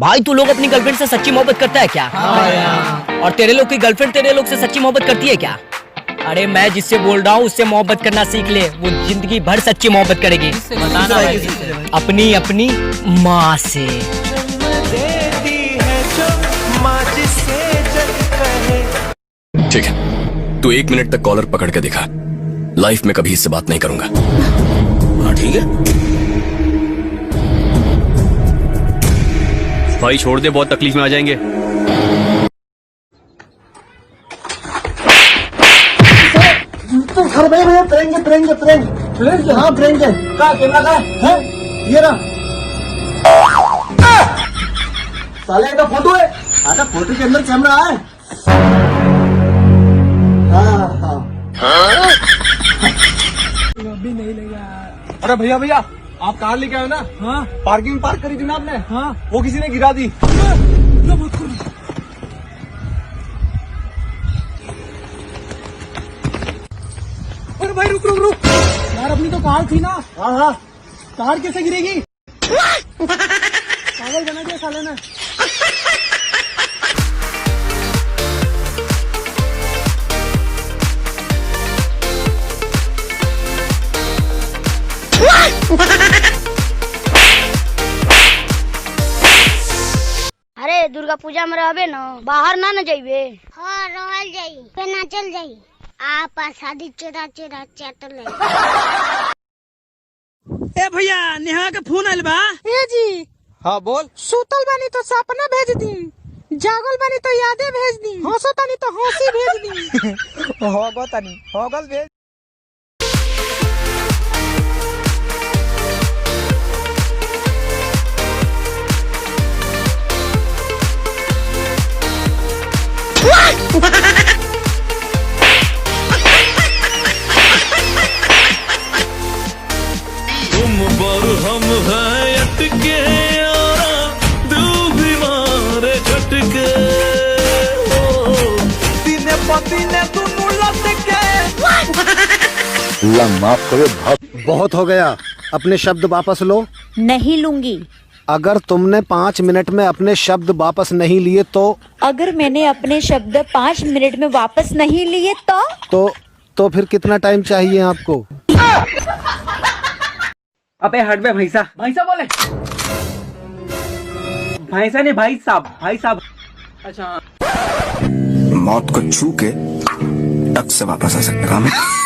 भाई तू लोग अपनी गर्लफ्रेंड से सच्ची मोहब्बत करता है क्या? और तेरे लोग की गर्लफ्रेंड तेरे लोग से सच्ची मोहब्बत करती है क्या? अरे मैं जिससे बोल रहा हूँ उससे मोहब्बत करना सीख ले, वो जिंदगी भर सच्ची मोहब्बत करेगी। अपनी अपनी माँ से। ठीक है, तू 1 मिनट तक कॉलर पकड़ के दिखा। लाइफ में कभी इससे बात नहीं करूंगा। हाँ ठीक है। भाई छोड़ दे, बहुत तकलीफ में आ जाएंगे। तो घर में भैया प्रेंगे हाँ प्रेंगे कहाँ कैमरा कहाँ है? ये रहा साले का फोटो है। आधा फोटो के अंदर कैमरा है। हाँ अभी नहीं लगा। अरे भैया भैया आप कार लेके आए ना? हाँ पार्किंग में पार्क करी थी ना आपने? हाँ वो किसी ने गिरा दी। अरे भाई रुक रुक रुक यार, अपनी तो कार थी ना। हाँ हाँ कार कैसे गिरेगी? पागल बना दिया साले ने। अरे दुर्गा पूजा में रहबे न, बाहर ना न जाइबे। हाँ रहल जाई, पे ना चल जाई। आप शादी चोरा चोरा चटल। ए भैया नेहा के फोन आइल बा। ए जी हाँ बोल। सुतल बानी तो सपना भेज दी, जागल बानी तो यादें भेज दी, हंसो तानी तो हंसी भेज दी। होगल तनी होगल भेज। तुम पर हम हैं अटके यारा, दिल दीवारे खटके। तीने पति ने दोनों लटके। अल्लाह माफ करो, बहुत हो गया। अपने शब्द वापस लो। नहीं लूंगी। अगर तुमने 5 मिनट में अपने शब्द वापस नहीं लिए तो? अगर मैंने अपने शब्द 5 मिनट में वापस नहीं लिए तो फिर कितना टाइम चाहिए आपको? अबे हट बे भैंसा। भैंसा बोले? भैंसा नहीं भाई साहब। अच्छा मौत को छू के टक से वापस आ सकता है।